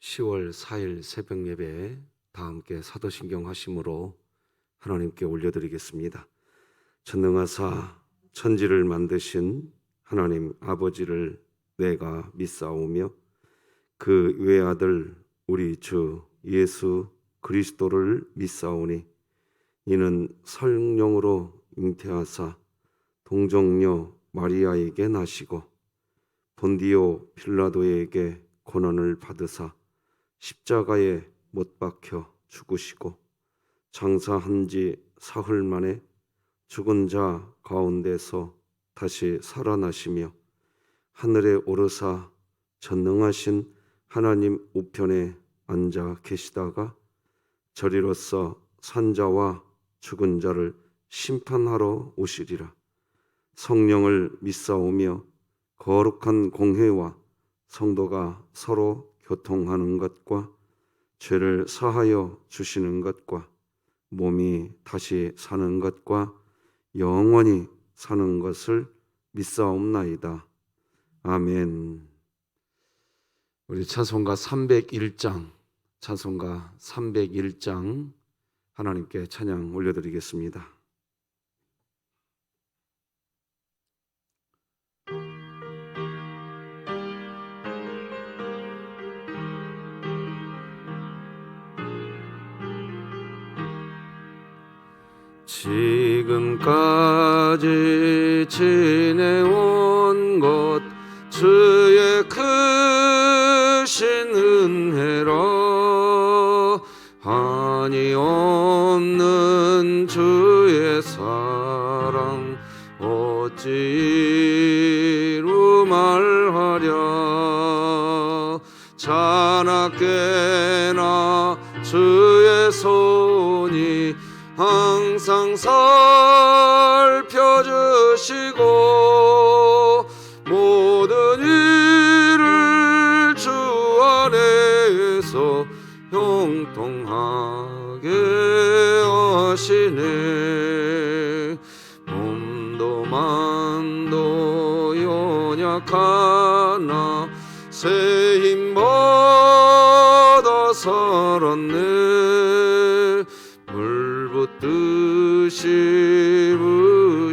10월 4일 새벽 예배 다 함께 사도신경 하심으로 하나님께 올려드리겠습니다. 전능하사 천지를 만드신 하나님 아버지를 내가 믿사오며 그 외아들 우리 주 예수 그리스도를 믿사오니 이는 성령으로 잉태하사 동정녀 마리아에게 나시고 본디오 빌라도에게 고난을 받으사 십자가에 못 박혀 죽으시고 장사한 지 사흘 만에 죽은 자 가운데서 다시 살아나시며 하늘에 오르사 전능하신 하나님 우편에 앉아 계시다가 저리로서 산자와 죽은 자를 심판하러 오시리라. 성령을 믿사오며 거룩한 공회와 성도가 서로 교통하는 것과 죄를 사하여 주시는 것과 몸이 다시 사는 것과 영원히 사는 것을 믿사옵나이다. 아멘. 우리 찬송가 301장 하나님께 찬양 올려드리겠습니다. 지금까지 지내온 것 주의 크신 은혜라. 한이 없는 주의 사랑 어찌 이루 말하랴. 자나깨나 주의 손이 항상 살펴주시고 모든 일을 주 안에서 형통하게 하시네. 몸도 만도 연약하나 새 힘받아 살았네. 물붓듯이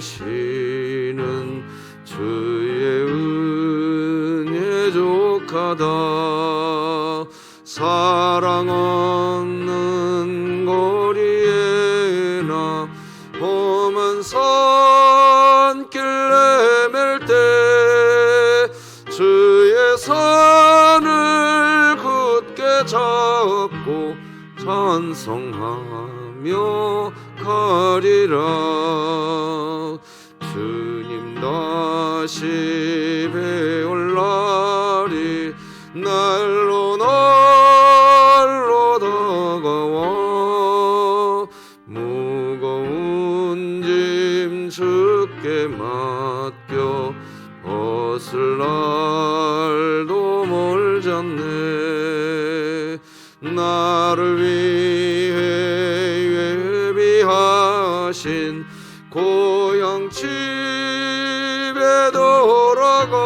부시는 주의 은혜 족하다. 사랑 없는 거리에나 험한 산길 헤맬 때 주의 손을 굳게 잡고 찬송하며 가리라. 주님 다시 배울 날이 날로 다가와. 무거운 짐 주께 맡겨 벗을 날도 멀잖네. 나를 위해 예비하신 고향 집에 돌아가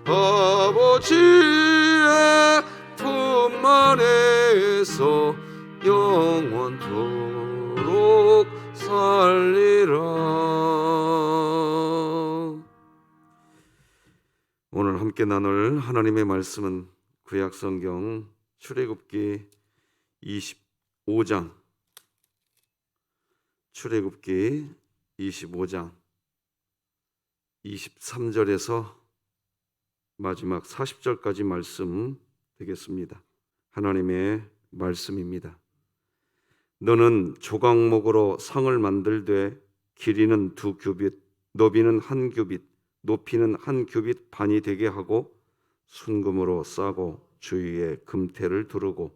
아버지의 품 안에서 영원토록 살리라. 오늘 함께 나눌 하나님의 말씀은 구약성경 출애굽기 25장 23절에서 마지막 40절까지 말씀 되겠습니다. 하나님의 말씀입니다. 너는 조각목으로 성을 만들되 길이는 2규빗, 너비는 1규빗, 높이는 1규빗 반이 되게 하고 순금으로 싸고 주위에 금태를 두르고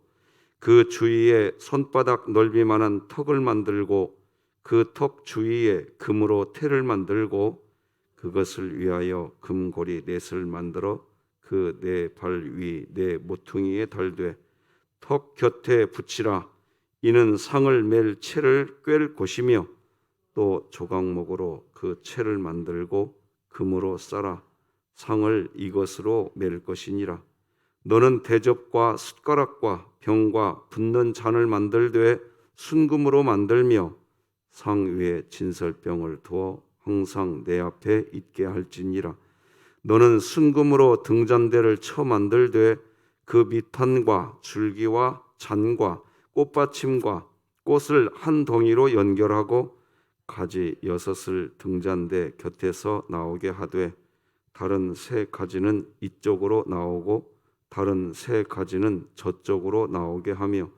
그 주위에 손바닥 넓이만한 턱을 만들고 그 턱 주위에 금으로 태를 만들고 그것을 위하여 금고리 넷을 만들어 그 네 발 위 네 모퉁이에 달되 턱 곁에 붙이라. 이는 상을 맬 채를 꿰를 곳이며 또 조각목으로 그 채를 만들고 금으로 쌓아 상을 이것으로 맬 것이니라. 너는 대접과 숟가락과 병과 붓는 잔을 만들되 순금으로 만들며 상 위에 진설병을 두어 항상 내 앞에 있게 할지니라. 너는 순금으로 등잔대를 쳐 만들되 그 밑판과 줄기와 잔과 꽃받침과 꽃을 한 덩이로 연결하고 가지 6을 등잔대 곁에서 나오게 하되 다른 3가지는 이쪽으로 나오고 다른 3가지는 저쪽으로 나오게 하며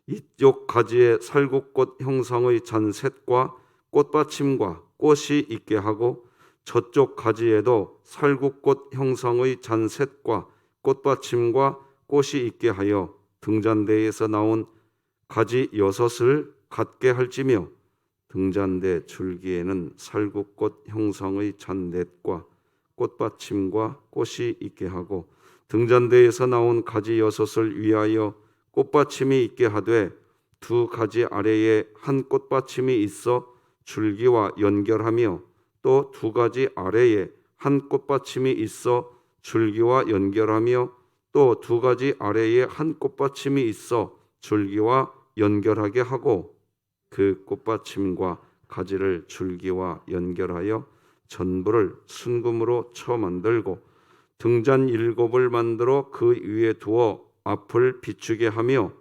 이쪽 가지에 살구꽃 형상의 잔셋과 꽃받침과 꽃이 있게 하고 저쪽 가지에도 살구꽃 형상의 잔셋과 꽃받침과 꽃이 있게 하여 등잔대에서 나온 가지 6을 갖게 할지며 등잔대 줄기에는 살구꽃 형상의 잔넷과 꽃받침과 꽃이 있게 하고 등잔대에서 나온 가지 6을 위하여 꽃받침이 있게 하되 2가지 아래에 한 꽃받침이 있어 줄기와 연결하며 또 2가지 아래에 한 꽃받침이 있어 줄기와 연결하며 또 2가지 아래에 한 꽃받침이 있어 줄기와 연결하게 하고 그 꽃받침과 가지를 줄기와 연결하여 전부를 순금으로 쳐 만들고 등잔 7을 만들어 그 위에 두어 앞을 비추게 하며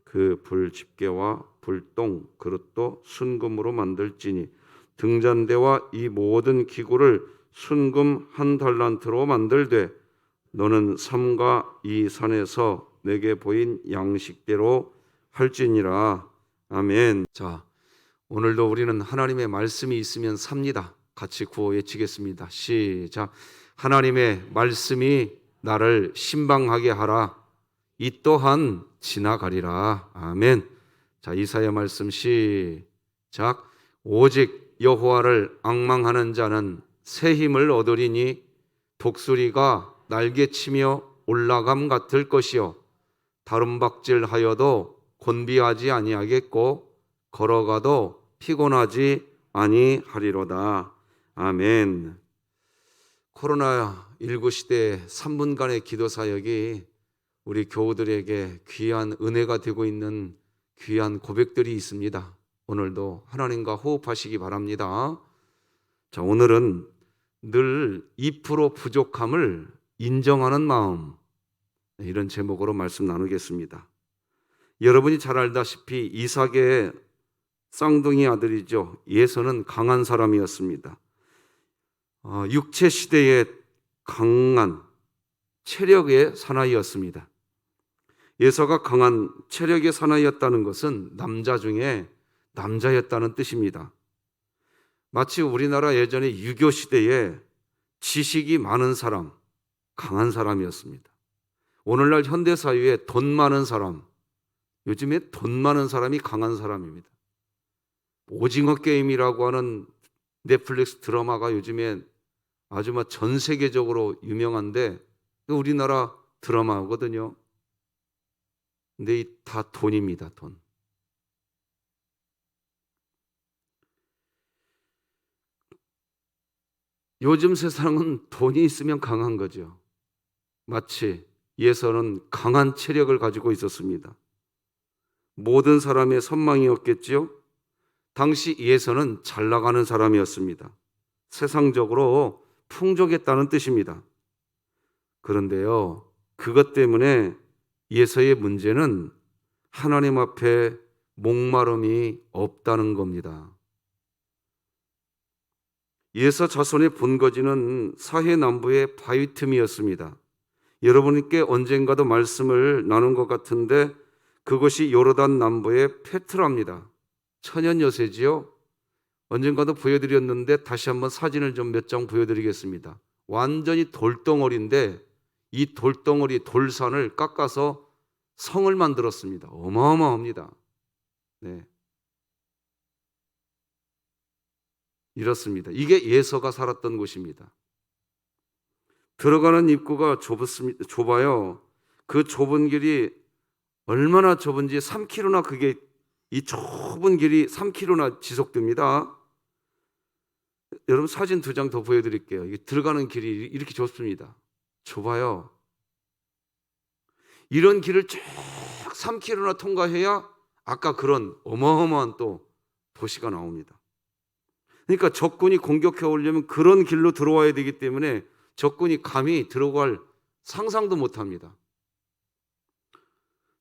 그 불집게와 불똥 그릇도 순금으로 만들지니 등잔대와 이 모든 기구를 순금 1달란트로 만들되 너는 삼가 이 산에서 내게 보인 양식대로 할지니라. 아멘. 자, 오늘도 우리는 하나님의 말씀이 있으면 삽니다. 같이 구호 외치겠습니다. 시작. 하나님의 말씀이 나를 신방하게 하라. 이 또한 지나가리라. 아멘. 자, 이사야 말씀 시작. 오직 여호와를 앙망하는 자는 새 힘을 얻으리니 독수리가 날개치며 올라감 같을 것이요 다름박질하여도 곤비하지 아니하겠고 걸어가도 피곤하지 아니하리로다. 아멘. 코로나19 시대의 3분간의 기도 사역이 우리 교우들에게 귀한 은혜가 되고 있는 귀한 고백들이 있습니다. 오늘도 하나님과 호흡하시기 바랍니다. 자, 오늘은 늘 2% 부족함을 인정하는 마음, 이런 제목으로 말씀 나누겠습니다. 여러분이 잘 알다시피 이삭의 쌍둥이 아들이죠. 예서는 강한 사람이었습니다. 육체 시대의 강한 체력의 사나이였습니다. 예서가 강한 체력의 사나이였다는 것은 남자 중에 남자였다는 뜻입니다. 마치 우리나라 예전에 유교 시대에 지식이 많은 사람, 강한 사람이었습니다. 오늘날 현대사회에 돈 많은 사람, 요즘에 돈 많은 사람이 강한 사람입니다. 오징어 게임이라고 하는 넷플릭스 드라마가 요즘에 아주 전 세계적으로 유명한데 우리나라 드라마거든요. 근데 다 돈입니다. 돈. 요즘 세상은 돈이 있으면 강한 거죠. 마치 예서는 강한 체력을 가지고 있었습니다. 모든 사람의 선망이었겠지요. 당시 예서는 잘 나가는 사람이었습니다. 세상적으로 풍족했다는 뜻입니다. 그런데요, 그것 때문에 예서의 문제는 하나님 앞에 목마름이 없다는 겁니다. 예서 자손의 본거지는 사해 남부의 바위 틈이었습니다. 여러분께 언젠가도 말씀을 나눈 것 같은데 그것이 요르단 남부의 페트라입니다. 천연 요새지요. 언젠가도 보여드렸는데 다시 한번 사진을 좀 몇 장 보여드리겠습니다. 완전히 돌덩어리인데 이 돌덩어리 돌산을 깎아서 성을 만들었습니다. 어마어마합니다. 네. 이렇습니다. 이게 예서가 살았던 곳입니다. 들어가는 입구가 좁아요. 그 좁은 길이 얼마나 좁은지 3km나 그게 이 좁은 길이 3km나 지속됩니다. 여러분 사진 2장 더 보여드릴게요. 이게 들어가는 길이 이렇게 좁습니다. 좁아요. 이런 길을 쭉 3km나 통과해야 아까 그런 어마어마한 또 도시가 나옵니다. 그러니까 적군이 공격해 오려면 그런 길로 들어와야 되기 때문에 적군이 감히 들어갈 상상도 못합니다.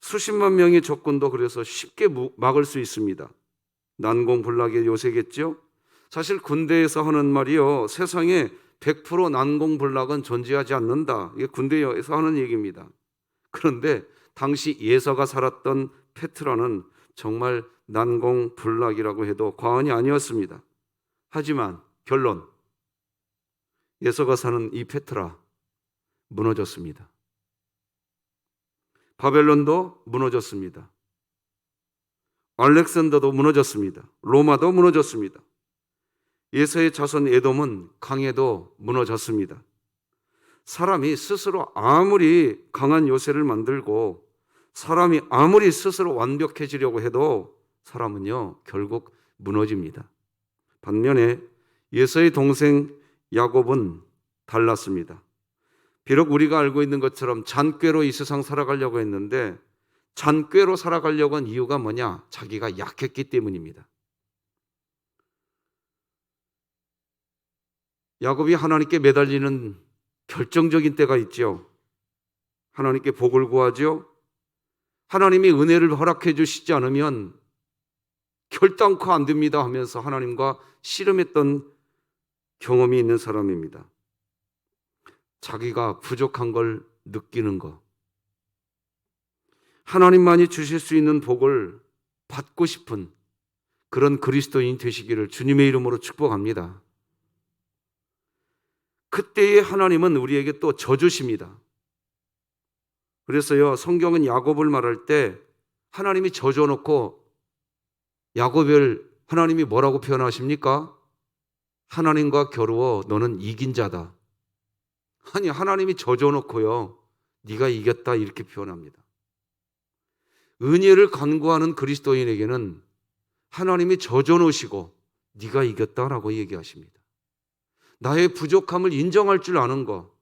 수십만 명의 적군도 그래서 쉽게 막을 수 있습니다. 난공불락의 요새겠죠. 사실 군대에서 하는 말이요, 세상에 100% 난공불락은 존재하지 않는다. 이게 군대에서 하는 얘기입니다. 그런데 당시 예서가 살았던 페트라는 정말 난공불락이라고 해도 과언이 아니었습니다. 하지만 결론, 예서가 사는 이 페트라 무너졌습니다. 바벨론도 무너졌습니다. 알렉산더도 무너졌습니다. 로마도 무너졌습니다. 예서의 자손 에돔은 강해도 무너졌습니다. 사람이 스스로 아무리 강한 요새를 만들고 사람이 아무리 스스로 완벽해지려고 해도 사람은요 결국 무너집니다. 반면에 예서의 동생 야곱은 달랐습니다. 비록 우리가 알고 있는 것처럼 잔꾀로 이 세상 살아가려고 했는데 잔꾀로 살아가려고 한 이유가 뭐냐? 자기가 약했기 때문입니다. 야곱이 하나님께 매달리는 결정적인 때가 있죠. 하나님께 복을 구하죠. 하나님이 은혜를 허락해 주시지 않으면 결단코 안 됩니다 하면서 하나님과 씨름했던 경험이 있는 사람입니다. 자기가 부족한 걸 느끼는 것, 하나님만이 주실 수 있는 복을 받고 싶은 그런 그리스도인 되시기를 주님의 이름으로 축복합니다. 그때의 하나님은 우리에게 또 져주십니다. 그래서요, 성경은 야곱을 말할 때 하나님이 져줘놓고 야곱을 하나님이 뭐라고 표현하십니까? 하나님과 겨루어 너는 이긴 자다. 아니, 하나님이 져줘놓고요, 네가 이겼다 이렇게 표현합니다. 은혜를 간구하는 그리스도인에게는 하나님이 져줘놓으시고 네가 이겼다라고 얘기하십니다. 나의 부족함을 인정할 줄 아는 것,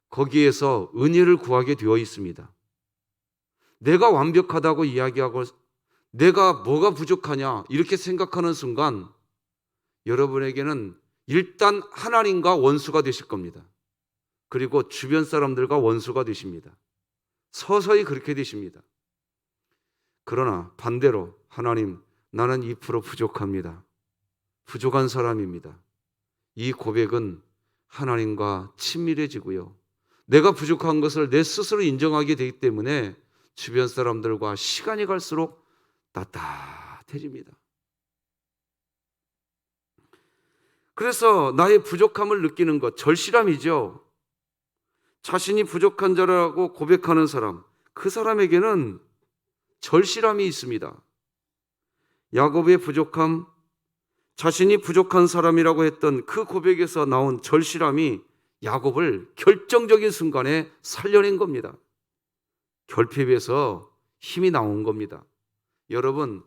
거기에서 은혜를 구하게 되어 있습니다. 내가 완벽하다고 이야기하고 내가 뭐가 부족하냐 이렇게 생각하는 순간 여러분에게는 일단 하나님과 원수가 되실 겁니다. 그리고 주변 사람들과 원수가 되십니다. 서서히 그렇게 되십니다. 그러나 반대로 하나님, 나는 2% 부족합니다. 부족한 사람입니다. 이 고백은 하나님과 친밀해지고요, 내가 부족한 것을 내 스스로 인정하게 되기 때문에 주변 사람들과 시간이 갈수록 따뜻해집니다. 그래서 나의 부족함을 느끼는 것, 절실함이죠. 자신이 부족한 자라고 고백하는 사람, 그 사람에게는 절실함이 있습니다. 야곱의 부족함, 자신이 부족한 사람이라고 했던 그 고백에서 나온 절실함이 야곱을 결정적인 순간에 살려낸 겁니다. 결핍에서 힘이 나온 겁니다. 여러분,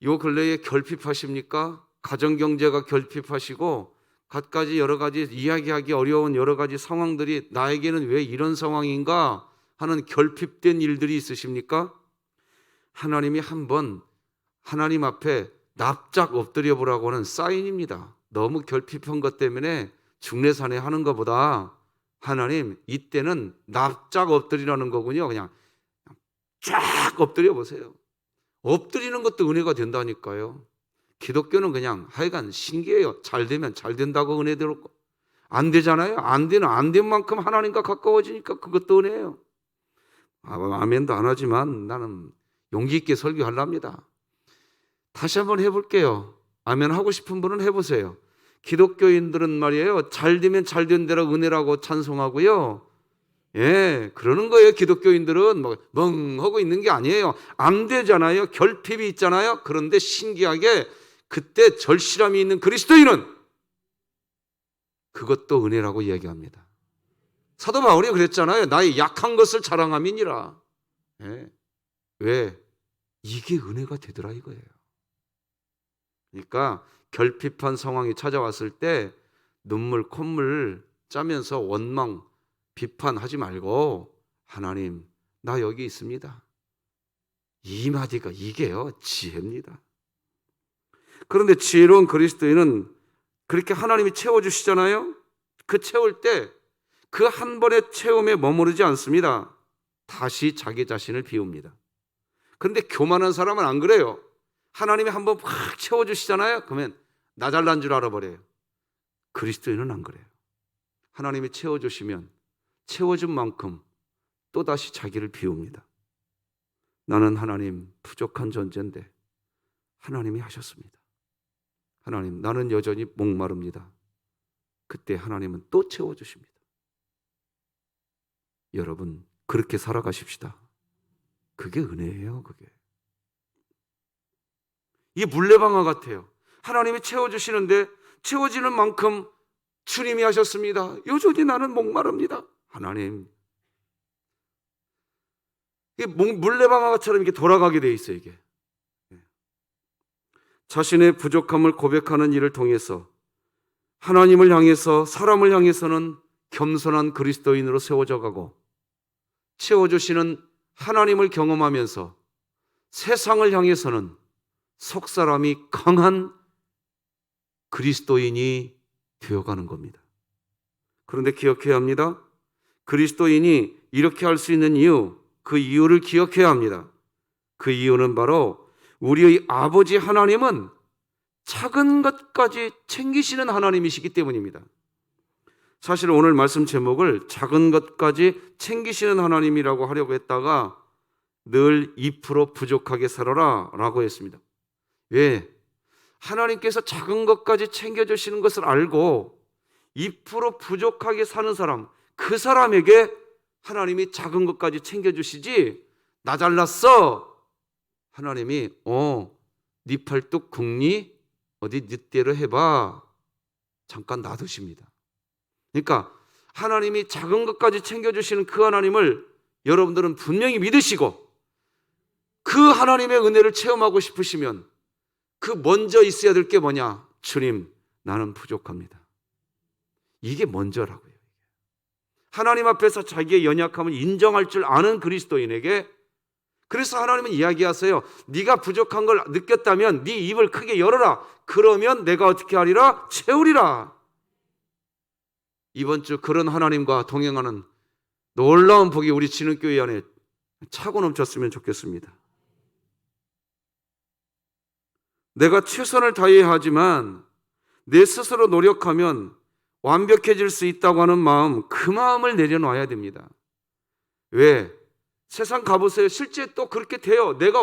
요 근래에 결핍하십니까? 가정경제가 결핍하시고 갖가지 여러 가지 이야기하기 어려운 여러 가지 상황들이 나에게는 왜 이런 상황인가 하는 결핍된 일들이 있으십니까? 하나님이 한번 하나님 앞에 납작 엎드려 보라고 하는 사인입니다. 너무 결핍한 것 때문에 중내산에 하는 것보다 하나님 이때는 납작 엎드리라는 거군요. 그냥 쫙 엎드려 보세요. 엎드리는 것도 은혜가 된다니까요. 기독교는 그냥 하여간 신기해요. 잘 되면 잘 된다고 은혜 들었고, 안 되잖아요. 안 된 만큼 하나님과 가까워지니까 그것도 은혜예요. 아멘도 안 하지만 나는 용기 있게 설교하랍니다. 다시 한번 해볼게요. 아멘 하고 싶은 분은 해보세요. 기독교인들은 말이에요, 잘 되면 잘 된 대로 은혜라고 찬송하고요, 예, 그러는 거예요. 기독교인들은 멍 하고 있는 게 아니에요. 안 되잖아요. 결핍이 있잖아요. 그런데 신기하게 그때 절실함이 있는 그리스도인은 그것도 은혜라고 이야기합니다. 사도 바울이 그랬잖아요. 나의 약한 것을 자랑함이니라. 예. 왜? 이게 은혜가 되더라 이거예요. 그러니까 결핍한 상황이 찾아왔을 때 눈물 콧물 짜면서 원망 비판하지 말고, 하나님, 나 여기 있습니다. 이 마디가 이게요, 지혜입니다. 그런데 지혜로운 그리스도인은 그렇게 하나님이 채워주시잖아요. 그 채울 때 그 한 번의 체험에 머무르지 않습니다. 다시 자기 자신을 비웁니다. 그런데 교만한 사람은 안 그래요. 하나님이 한번 확 채워주시잖아요. 그러면 나 잘난 줄 알아버려요. 그리스도인은 안 그래요. 하나님이 채워주시면 채워준 만큼 또다시 자기를 비웁니다. 나는 하나님 부족한 존재인데 하나님이 하셨습니다. 하나님, 나는 여전히 목마릅니다. 그때 하나님은 또 채워주십니다. 여러분, 그렇게 살아가십시다. 그게 은혜예요, 그게. 이게 물레방아 같아요. 하나님이 채워주시는데 채워지는 만큼 주님이 하셨습니다. 여전히 나는 목마릅니다. 하나님. 이게 물레방아처럼 이렇게 돌아가게 돼 있어요, 이게. 자신의 부족함을 고백하는 일을 통해서 하나님을 향해서, 사람을 향해서는 겸손한 그리스도인으로 세워져 가고, 채워주시는 하나님을 경험하면서 세상을 향해서는 속사람이 강한 그리스도인이 되어가는 겁니다. 그런데 기억해야 합니다. 그리스도인이 이렇게 할 수 있는 이유, 그 이유를 기억해야 합니다. 그 이유는 바로 우리의 아버지 하나님은 작은 것까지 챙기시는 하나님이시기 때문입니다. 사실 오늘 말씀 제목을 작은 것까지 챙기시는 하나님이라고 하려고 했다가 늘 2% 부족하게 살아라 라고 했습니다. 왜? 하나님께서 작은 것까지 챙겨주시는 것을 알고 2% 부족하게 사는 사람, 그 사람에게 하나님이 작은 것까지 챙겨주시지, 나 잘났어, 하나님이 네 팔뚝 굽니? 어디 네 대로 해봐, 잠깐 놔두십니다. 그러니까 하나님이 작은 것까지 챙겨주시는 그 하나님을 여러분들은 분명히 믿으시고, 그 하나님의 은혜를 체험하고 싶으시면 그 먼저 있어야 될 게 뭐냐? 주님, 나는 부족합니다. 이게 먼저라고요. 하나님 앞에서 자기의 연약함을 인정할 줄 아는 그리스도인에게, 그래서 하나님은 이야기하세요. 네가 부족한 걸 느꼈다면 네 입을 크게 열어라. 그러면 내가 어떻게 하리라? 채우리라. 이번 주 그런 하나님과 동행하는 놀라운 복이 우리 진흥교회 안에 차고 넘쳤으면 좋겠습니다. 내가 최선을 다해야 하지만 내 스스로 노력하면 완벽해질 수 있다고 하는 마음, 그 마음을 내려놔야 됩니다. 왜? 세상 가보세요. 실제 또 그렇게 돼요. 내가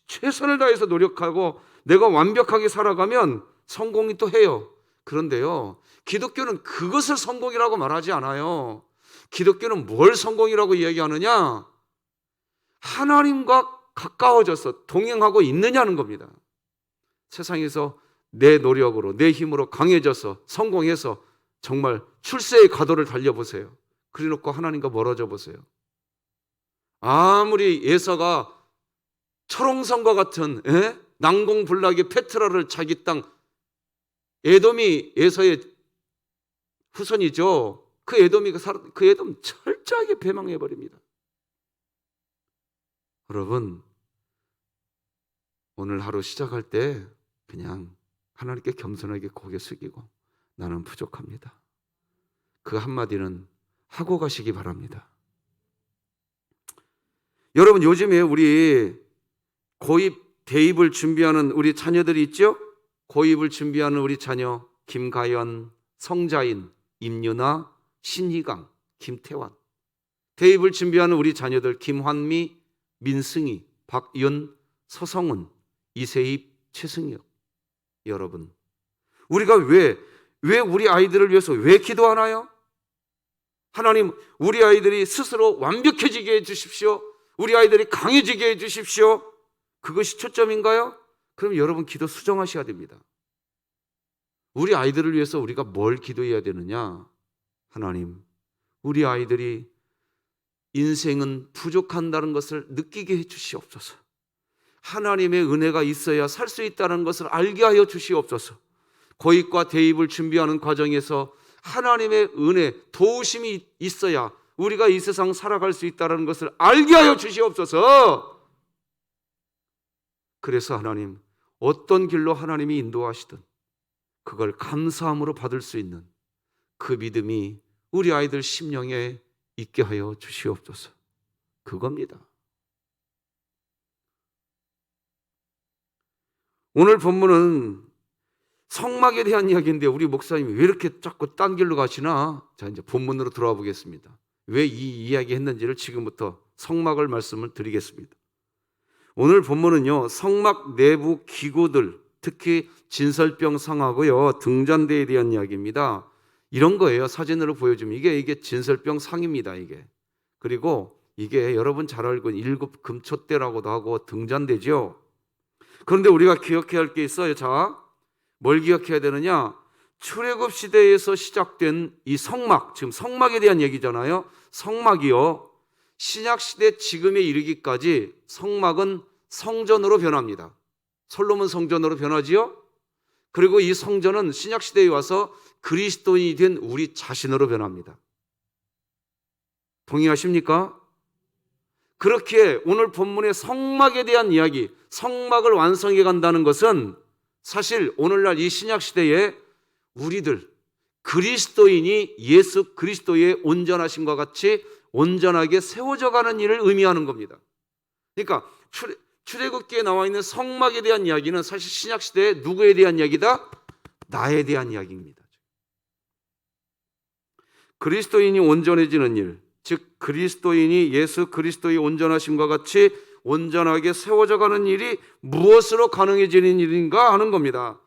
최선을 다해서 노력하고 내가 완벽하게 살아가면 성공이 또 해요. 그런데요, 기독교는 그것을 성공이라고 말하지 않아요. 기독교는 뭘 성공이라고 이야기하느냐? 하나님과 가까워져서 동행하고 있느냐는 겁니다. 세상에서 내 노력으로, 내 힘으로 강해져서 성공해서 정말 출세의 가도를 달려보세요. 그래놓고 하나님과 멀어져 보세요. 아무리 예서가 철옹성과 같은 난공불락의 페트라를 자기 땅, 에돔이 예서의 후손이죠. 그 에돔 철저하게 배망해버립니다. 여러분, 오늘 하루 시작할 때 그냥 하나님께 겸손하게 고개 숙이고 나는 부족합니다. 그 한마디는 하고 가시기 바랍니다. 여러분, 요즘에 우리 고입, 대입을 준비하는 우리 자녀들이 있죠? 고입을 준비하는 우리 자녀 김가연, 성자인, 임유나, 신희강, 김태환. 대입을 준비하는 우리 자녀들 김환미, 민승희, 박윤, 서성은, 이세입, 최승혁. 여러분, 우리가 왜 우리 아이들을 위해서 왜 기도하나요? 하나님, 우리 아이들이 스스로 완벽해지게 해주십시오. 우리 아이들이 강해지게 해주십시오. 그것이 초점인가요? 그럼 여러분 기도 수정하셔야 됩니다. 우리 아이들을 위해서 우리가 뭘 기도해야 되느냐? 하나님, 우리 아이들이 인생은 부족한다는 것을 느끼게 해주시옵소서. 하나님의 은혜가 있어야 살 수 있다는 것을 알게 하여 주시옵소서. 고입과 대입을 준비하는 과정에서 하나님의 은혜, 도우심이 있어야 우리가 이 세상 살아갈 수 있다는 것을 알게 하여 주시옵소서. 그래서 하나님, 어떤 길로 하나님이 인도하시든 그걸 감사함으로 받을 수 있는 그 믿음이 우리 아이들 심령에 있게 하여 주시옵소서. 그겁니다. 오늘 본문은 성막에 대한 이야기인데 우리 목사님이 왜 이렇게 자꾸 딴 길로 가시나? 자, 이제 본문으로 들어와 보겠습니다. 왜 이 이야기 했는지를 지금부터 성막을 말씀을 드리겠습니다. 오늘 본문은요, 성막 내부 기구들, 특히 진설병 상하고요, 등잔대에 대한 이야기입니다. 이런 거예요. 사진으로 보여주면 이게 진설병 상입니다. 이게. 그리고 이게 여러분 잘 알고 있는 일곱 금촛대라고도 하고 등잔대죠. 그런데 우리가 기억해야 할 게 있어요. 자, 뭘 기억해야 되느냐? 출애굽 시대에서 시작된 이 성막, 지금 성막에 대한 얘기잖아요. 성막이요, 신약 시대 지금에 이르기까지 성막은 성전으로 변합니다. 솔로몬 성전으로 변하지요. 그리고 이 성전은 신약 시대에 와서 그리스도인이 된 우리 자신으로 변합니다. 동의하십니까? 그렇게 오늘 본문의 성막에 대한 이야기, 성막을 완성해 간다는 것은 사실 오늘날 이 신약 시대에 우리들 그리스도인이 예수 그리스도의 온전하심과 같이 온전하게 세워져 가는 일을 의미하는 겁니다. 그러니까 출애굽기에 나와 있는 성막에 대한 이야기는 사실 신약 시대에 누구에 대한 이야기다? 나에 대한 이야기입니다. 그리스도인이 온전해지는 일, 즉 그리스도인이 예수 그리스도의 온전하심과 같이 온전하게 세워져 가는 일이 무엇으로 가능해지는 일인가 하는 겁니다.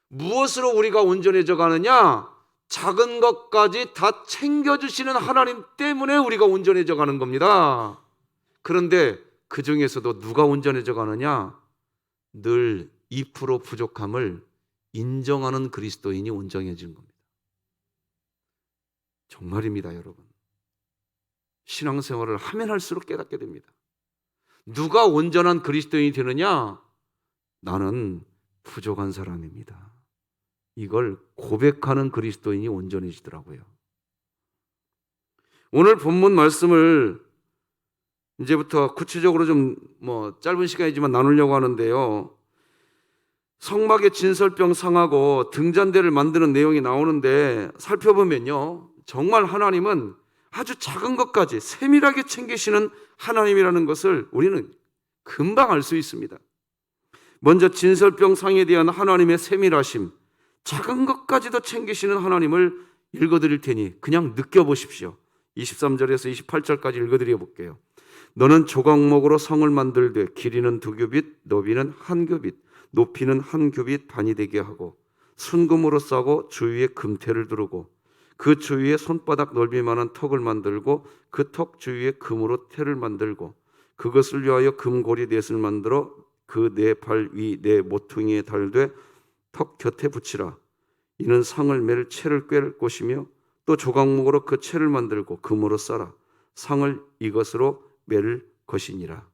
무엇으로 우리가 온전해져 가느냐? 작은 것까지 다 챙겨주시는 하나님 때문에 우리가 온전해져 가는 겁니다. 그런데 그 중에서도 누가 온전해져 가느냐? 늘 2% 부족함을 인정하는 그리스도인이 온전해지는 겁니다. 정말입니다, 여러분. 신앙생활을 하면 할수록 깨닫게 됩니다. 누가 온전한 그리스도인이 되느냐? 나는 부족한 사람입니다. 이걸 고백하는 그리스도인이 온전해지더라고요. 오늘 본문 말씀을 이제부터 구체적으로 좀 짧은 시간이지만 나누려고 하는데요. 성막의 진설병 상하고 등잔대를 만드는 내용이 나오는데 살펴보면요, 정말 하나님은 아주 작은 것까지 세밀하게 챙기시는 하나님이라는 것을 우리는 금방 알 수 있습니다. 먼저 진설병 상에 대한 하나님의 세밀하심, 작은 것까지도 챙기시는 하나님을 읽어드릴 테니 그냥 느껴보십시오. 23절에서 28절까지 읽어드려 볼게요. 너는 조각목으로 성을 만들되 길이는 2규빗, 너비는 1규빗, 높이는 1규빗 반이 되게 하고 순금으로 싸고 주위에 금테를 두르고 그 주위에 손바닥 넓이만한 턱을 만들고 그 턱 주위에 금으로 테를 만들고 그것을 위하여 금고리 넷을 만들어 그 네 발 위 네 모퉁이에 달되 턱 곁에 붙이라. 이는 상을 맬 채를 꿰를 것이며 또 조각목으로 그 채를 만들고 금으로 싸라. 상을 이것으로 맬 것이니라.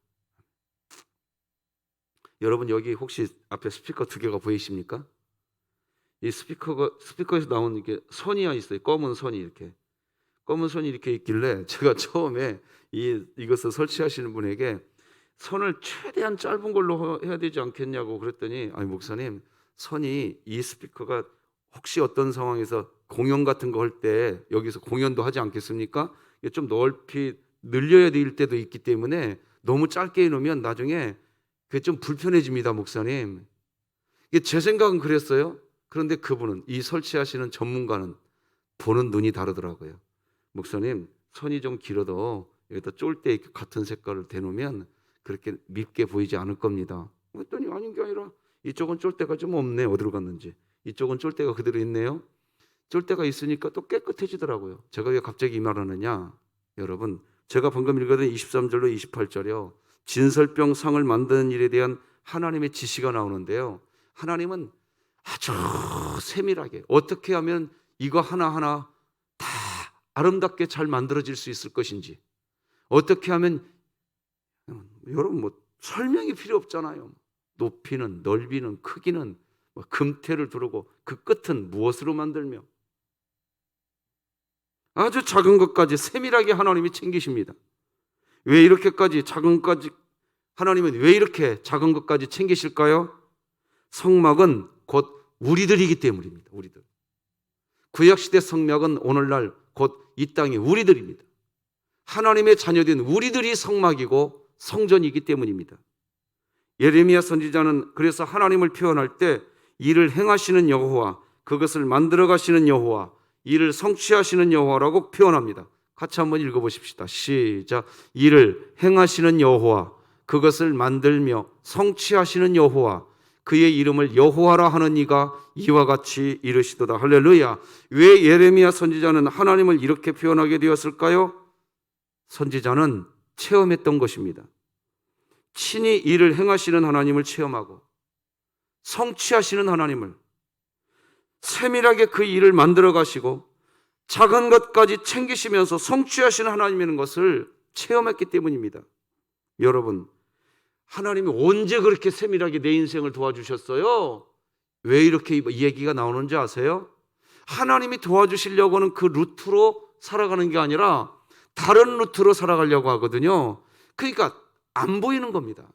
여러분, 여기 혹시 앞에 스피커 2개가 보이십니까? 이 스피커에서 나오는 이게 선이 있어요. 검은 선이 이렇게 있길래 제가 처음에 이것을 설치하시는 분에게 선을 최대한 짧은 걸로 해야 되지 않겠냐고 그랬더니, 아니 목사님, 선이 이 스피커가 혹시 어떤 상황에서 공연 같은 거 할 때 여기서 공연도 하지 않겠습니까? 이게 좀 넓이 늘려야 될 때도 있기 때문에 너무 짧게 해놓으면 나중에 그게 좀 불편해집니다, 목사님. 이게 제 생각은 그랬어요. 그런데 그분은, 이 설치하시는 전문가는 보는 눈이 다르더라고요. 목사님, 선이 좀 길어도 여기다 쫄대 같은 색깔을 대놓으면 그렇게 밉게 보이지 않을 겁니다. 그랬더니 아닌 게 아니라 이쪽은 쫄대가 좀 없네. 어디로 갔는지. 이쪽은 쫄대가 그대로 있네요. 쫄대가 있으니까 또 깨끗해지더라고요. 제가 왜 갑자기 이 말을 하느냐? 여러분, 제가 방금 읽었던 23절로 28절이요. 진설병 상을 만드는 일에 대한 하나님의 지시가 나오는데요. 하나님은 아주 세밀하게 어떻게 하면 이거 하나하나 다 아름답게 잘 만들어질 수 있을 것인지, 어떻게 하면, 여러분 설명이 필요 없잖아요. 높이는, 넓이는, 크기는, 금테를 두르고 그 끝은 무엇으로 만들며, 아주 작은 것까지 세밀하게 하나님이 챙기십니다. 왜 이렇게까지 작은 것까지 하나님은 왜 이렇게 작은 것까지 챙기실까요? 성막은 곧 우리들이기 때문입니다. 우리들. 구약시대 성막은 오늘날 곧 이 땅의 우리들입니다. 하나님의 자녀된 우리들이 성막이고 성전이기 때문입니다. 예레미야 선지자는 그래서 하나님을 표현할 때 이를 행하시는 여호와, 그것을 만들어 가시는 여호와, 이를 성취하시는 여호와라고 표현합니다. 같이 한번 읽어보십시다. 시작. 이를 행하시는 여호와, 그것을 만들며 성취하시는 여호와, 그의 이름을 여호와라 하는 이가 이와 같이 이르시도다. 할렐루야. 왜 예레미야 선지자는 하나님을 이렇게 표현하게 되었을까요? 선지자는 체험했던 것입니다. 친히 일을 행하시는 하나님을 체험하고 성취하시는 하나님을, 세밀하게 그 일을 만들어 가시고 작은 것까지 챙기시면서 성취하시는 하나님이라는 것을 체험했기 때문입니다. 여러분, 하나님이 언제 그렇게 세밀하게 내 인생을 도와주셨어요? 왜 이렇게 이 얘기가 나오는지 아세요? 하나님이 도와주시려고는 그 루트로 살아가는 게 아니라 다른 루트로 살아가려고 하거든요. 그러니까 안 보이는 겁니다.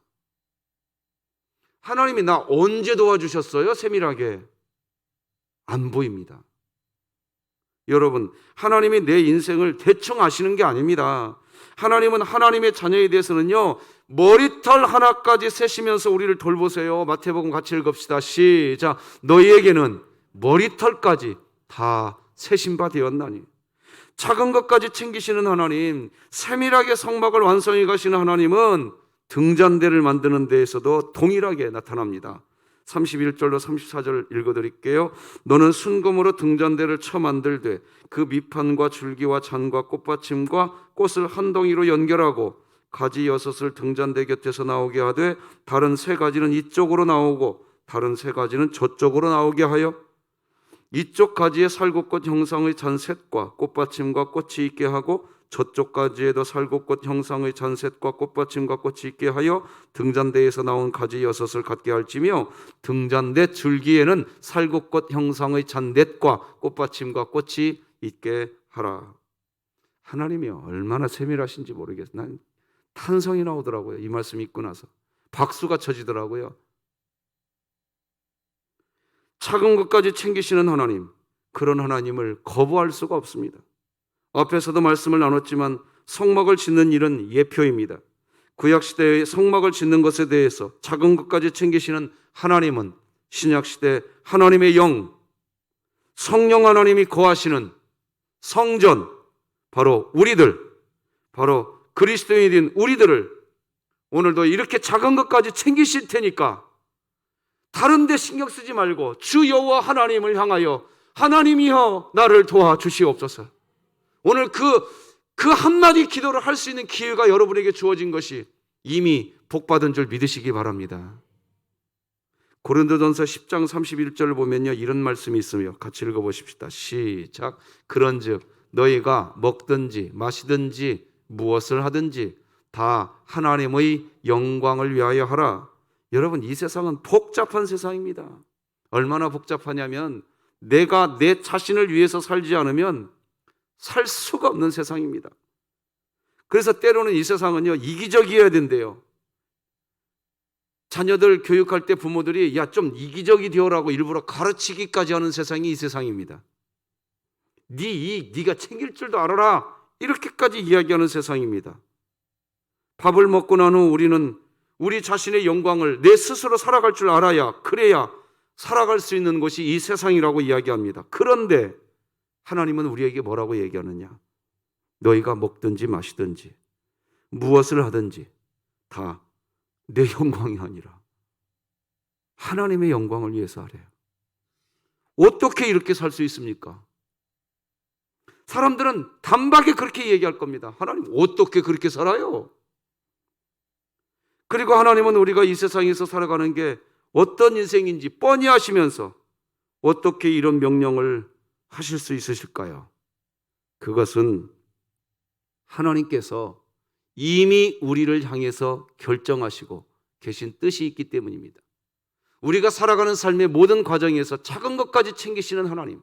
하나님이 나 언제 도와주셨어요? 세밀하게. 안 보입니다. 여러분, 하나님이 내 인생을 대충 아시는 게 아닙니다. 하나님은 하나님의 자녀에 대해서는요, 머리털 하나까지 세시면서 우리를 돌보세요. 마태복음 같이 읽읍시다. 시작. 너희에게는 머리털까지 다 세신 바 되었나니. 작은 것까지 챙기시는 하나님, 세밀하게 성막을 완성해 가시는 하나님은 등잔대를 만드는 데에서도 동일하게 나타납니다. 31절로 34절 읽어드릴게요. 너는 순금으로 등잔대를 쳐 만들되 그 밑판과 줄기와 잔과 꽃받침과 꽃을 한 덩이로 연결하고 가지 6을 등잔대 곁에서 나오게 하되 다른 3가지는 이쪽으로 나오고 다른 3가지는 저쪽으로 나오게 하여 이쪽 가지에 살구꽃 형상의 잔셋과 꽃받침과 꽃이 있게 하고 저쪽 가지에도 살구꽃 형상의 잔셋과 꽃받침과 꽃이 있게 하여 등잔대에서 나온 가지 6을 갖게 할지며 등잔대 줄기에는 살구꽃 형상의 잔넷과 꽃받침과 꽃이 있게 하라. 하나님이 얼마나 세밀하신지 모르겠어요. 난 탄성이 나오더라고요. 이 말씀 읽고 나서 박수가 쳐지더라고요. 작은 것까지 챙기시는 하나님, 그런 하나님을 거부할 수가 없습니다. 앞에서도 말씀을 나눴지만 성막을 짓는 일은 예표입니다. 구약시대의 성막을 짓는 것에 대해서 작은 것까지 챙기시는 하나님은 신약시대 하나님의 영, 성령 하나님이 거하시는 성전, 바로 우리들, 바로 그리스도인인 우리들을 오늘도 이렇게 작은 것까지 챙기실 테니까 다른 데 신경 쓰지 말고 주 여호와 하나님을 향하여 하나님이여 나를 도와주시옵소서. 오늘 그 한마디 기도를 할 수 있는 기회가 여러분에게 주어진 것이 이미 복받은 줄 믿으시기 바랍니다. 고린도전서 10장 31절을 보면요, 이런 말씀이 있으며 같이 읽어보십시다. 시작. 그런즉 너희가 먹든지 마시든지 무엇을 하든지 다 하나님의 영광을 위하여 하라. 여러분, 이 세상은 복잡한 세상입니다. 얼마나 복잡하냐면 내가 내 자신을 위해서 살지 않으면 살 수가 없는 세상입니다. 그래서 때로는 이 세상은요, 이기적이어야 된대요. 자녀들 교육할 때 부모들이 야, 좀 이기적이 되어라고 일부러 가르치기까지 하는 세상이 이 세상입니다. 네가 챙길 줄도 알아라, 이렇게까지 이야기하는 세상입니다. 밥을 먹고 난 후 우리는 우리 자신의 영광을 내 스스로 살아갈 줄 알아야, 그래야 살아갈 수 있는 것이 이 세상이라고 이야기합니다. 그런데 하나님은 우리에게 뭐라고 얘기하느냐? 너희가 먹든지 마시든지 무엇을 하든지 다 내 영광이 아니라 하나님의 영광을 위해서 하래요. 어떻게 이렇게 살 수 있습니까? 사람들은 단박에 그렇게 얘기할 겁니다. 하나님 어떻게 그렇게 살아요? 그리고 하나님은 우리가 이 세상에서 살아가는 게 어떤 인생인지 뻔히 아시면서 어떻게 이런 명령을 하실 수 있으실까요? 그것은 하나님께서 이미 우리를 향해서 결정하시고 계신 뜻이 있기 때문입니다. 우리가 살아가는 삶의 모든 과정에서 작은 것까지 챙기시는 하나님,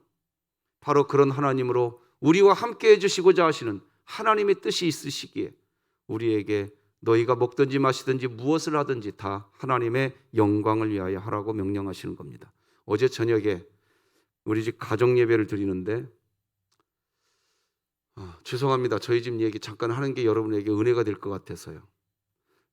바로 그런 하나님으로 우리와 함께 해주시고자 하시는 하나님의 뜻이 있으시기에 우리에게 너희가 먹든지 마시든지 무엇을 하든지 다 하나님의 영광을 위하여 하라고 명령하시는 겁니다. 어제 저녁에 우리 집 가정 예배를 드리는데 죄송합니다. 저희 집 얘기 잠깐 하는 게 여러분에게 은혜가 될 것 같아서요.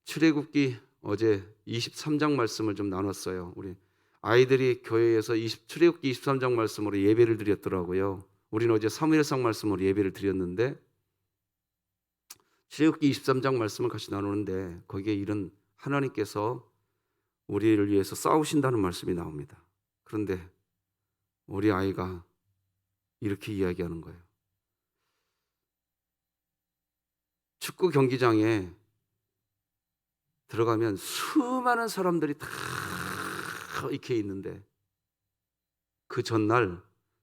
출애굽기 어제 23장 말씀을 좀 나눴어요. 우리 아이들이 교회에서 출애굽기 23장 말씀으로 예배를 드렸더라고요. 우리는 어제 사무엘상 말씀으로 예배를 드렸는데 출애굽기 23장 말씀을 같이 나누는데 거기에 이런 하나님께서 우리를 위해서 싸우신다는 말씀이 나옵니다. 그런데 우리 아이가 이렇게 이야기하는 거예요. 축구 경기장에 들어가면 수많은 사람들이 다 이렇게 있는데 그 전날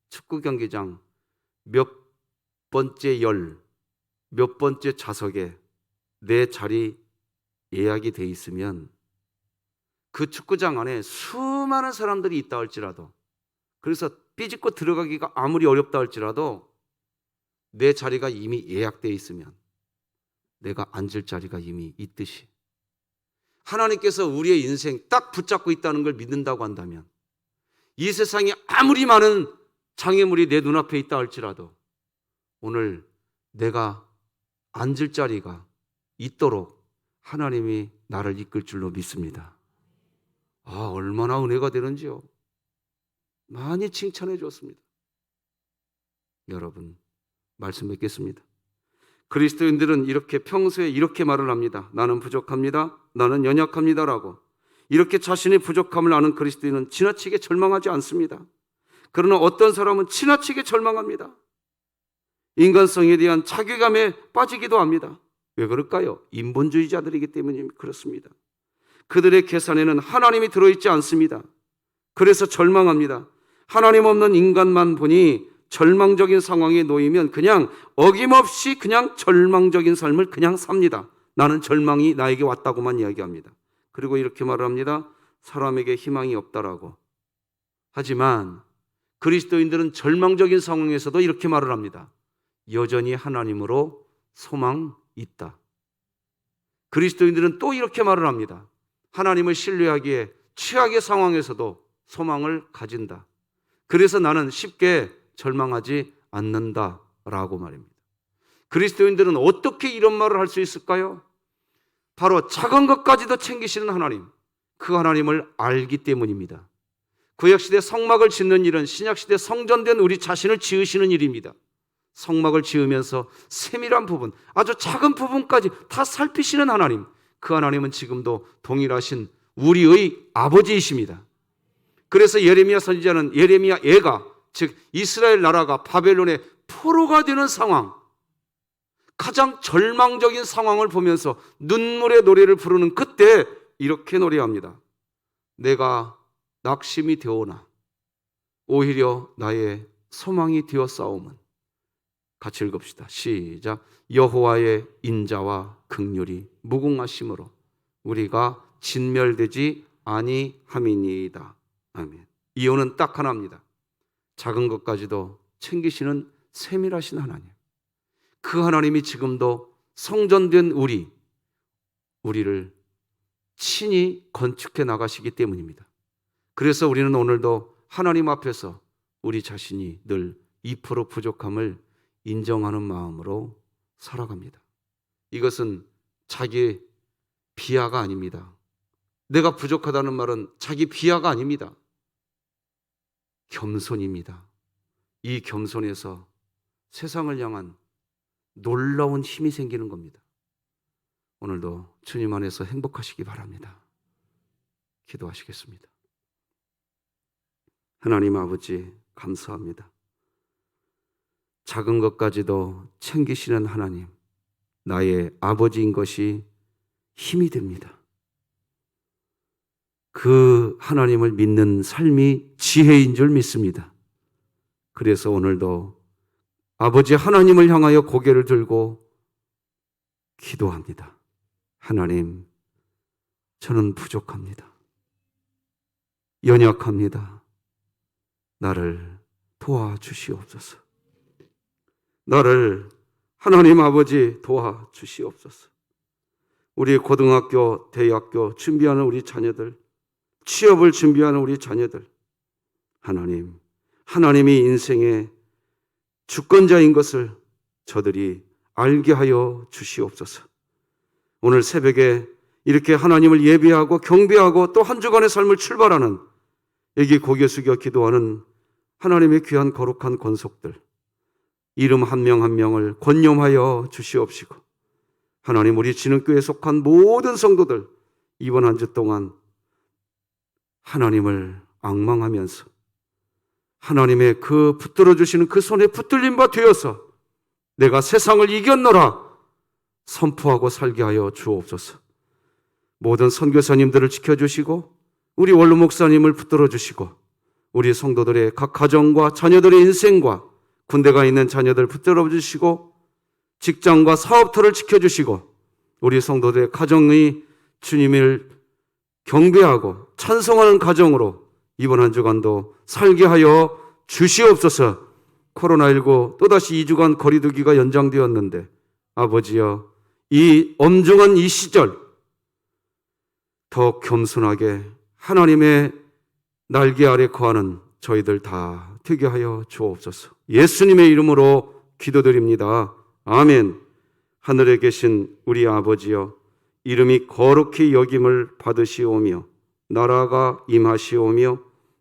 축구 경기장 몇 번째 몇 번째 좌석에 내 자리 예약이 돼 있으면 그 축구장 안에 수많은 사람들이 있다 할지라도, 그래서 삐집고 들어가기가 아무리 어렵다 할지라도 내 자리가 이미 예약돼 있으면 내가 앉을 자리가 이미 있듯이 하나님께서 우리의 인생 딱 붙잡고 있다는 걸 믿는다고 한다면 이 세상에 아무리 많은 장애물이 내 눈앞에 있다 할지라도 오늘 내가 앉을 자리가 있도록 하나님이 나를 이끌 줄로 믿습니다. 얼마나 은혜가 되는지요. 많이 칭찬해 주었습니다. 여러분, 말씀 맺겠습니다. 그리스도인들은 이렇게 평소에 이렇게 말을 합니다. 나는 부족합니다. 나는 연약합니다라고. 이렇게 자신의 부족함을 아는 그리스도인은 지나치게 절망하지 않습니다. 그러나 어떤 사람은 지나치게 절망합니다. 인간성에 대한 자괴감에 빠지기도 합니다. 왜 그럴까요? 인본주의자들이기 때문에 그렇습니다. 그들의 계산에는 하나님이 들어있지 않습니다. 그래서 절망합니다. 하나님 없는 인간만 보니 절망적인 상황에 놓이면 그냥 어김없이 그냥 절망적인 삶을 그냥 삽니다. 나는 절망이 나에게 왔다고만 이야기합니다. 그리고 이렇게 말을 합니다. 사람에게 희망이 없다라고. 하지만 그리스도인들은 절망적인 상황에서도 이렇게 말을 합니다. 여전히 하나님으로 소망 있다. 그리스도인들은 또 이렇게 말을 합니다. 하나님을 신뢰하기에 최악의 상황에서도 소망을 가진다. 그래서 나는 쉽게 절망하지 않는다라고 말입니다. 그리스도인들은 어떻게 이런 말을 할 수 있을까요? 바로 작은 것까지도 챙기시는 하나님, 그 하나님을 알기 때문입니다. 구약시대 성막을 짓는 일은 신약시대 성전된 우리 자신을 지으시는 일입니다. 성막을 지으면서 세밀한 부분, 아주 작은 부분까지 다 살피시는 하나님, 그 하나님은 지금도 동일하신 우리의 아버지이십니다. 그래서 예레미야 선지자는 예레미야 애가, 즉 이스라엘 나라가 바벨론의 포로가 되는 상황, 가장 절망적인 상황을 보면서 눈물의 노래를 부르는 그때 이렇게 노래합니다. 내가 낙심이 되오나 오히려 나의 소망이 되었사오면. 같이 읽읍시다. 시작. 여호와의 인자와 긍휼이 무궁하심으로 우리가 진멸되지 아니함이니이다. 아멘. 이유는 딱 하나입니다. 작은 것까지도 챙기시는 세밀하신 하나님, 그 하나님이 지금도 성전된 우리를 친히 건축해 나가시기 때문입니다. 그래서 우리는 오늘도 하나님 앞에서 우리 자신이 늘 2% 부족함을 인정하는 마음으로 살아갑니다. 이것은 자기 비하가 아닙니다. 내가 부족하다는 말은 자기 비하가 아닙니다. 겸손입니다. 이 겸손에서 세상을 향한 놀라운 힘이 생기는 겁니다. 오늘도 주님 안에서 행복하시기 바랍니다. 기도하시겠습니다. 하나님 아버지, 감사합니다. 작은 것까지도 챙기시는 하나님, 나의 아버지인 것이 힘이 됩니다. 그 하나님을 믿는 삶이 지혜인 줄 믿습니다. 그래서 오늘도 아버지 하나님을 향하여 고개를 들고 기도합니다. 하나님, 저는 부족합니다. 연약합니다. 나를 도와주시옵소서. 나를 하나님 아버지 도와 주시옵소서. 우리 고등학교, 대학교 준비하는 우리 자녀들, 취업을 준비하는 우리 자녀들, 하나님이 인생의 주권자인 것을 저들이 알게 하여 주시옵소서. 오늘 새벽에 이렇게 하나님을 예배하고 경배하고 또 한 주간의 삶을 출발하는, 여기 고개 숙여 기도하는 하나님의 귀한 거룩한 권속들, 이름 한 명 한 명을 권념하여 주시옵시고, 하나님, 우리 진흥교회에 속한 모든 성도들 이번 한 주 동안 하나님을 앙망하면서 하나님의 그 붙들어 주시는 그 손에 붙들림 바 되어서 내가 세상을 이겼노라 선포하고 살게 하여 주옵소서. 모든 선교사님들을 지켜주시고 우리 원로 목사님을 붙들어 주시고 우리 성도들의 각 가정과 자녀들의 인생과 군대가 있는 자녀들 붙들어 주시고 직장과 사업터를 지켜주시고 우리 성도들의 가정의 주님을 경배하고 찬송하는 가정으로 이번 한 주간도 살게 하여 주시옵소서. 코로나19 또다시 2주간 거리두기가 연장되었는데 아버지여, 이 엄중한 이 시절 더 겸손하게 하나님의 날개 아래 거하는 저희들 다 되게 하여 주옵소서. 예수님의 이름으로 기도드립니다. 아멘. 하늘에 계신 우리 아버지여, 이름이 거룩히 여김을 받으시오며 나라가 임하시오며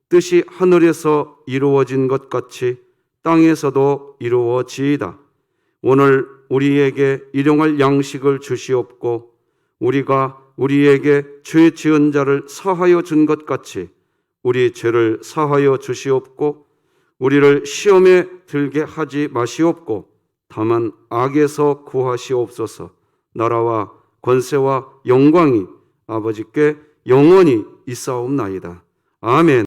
뜻이 하늘에서 이루어진 것 같이 땅에서도 이루어지이다. 오늘 우리에게 일용할 양식을 주시옵고 우리가 우리에게 죄 지은 자를 사하여 준 것 같이 우리 죄를 사하여 주시옵고 우리를 시험에 들게 하지 마시옵고 다만 악에서 구하시옵소서. 나라와 권세와 영광이 아버지께 영원히 있사옵나이다. 아멘.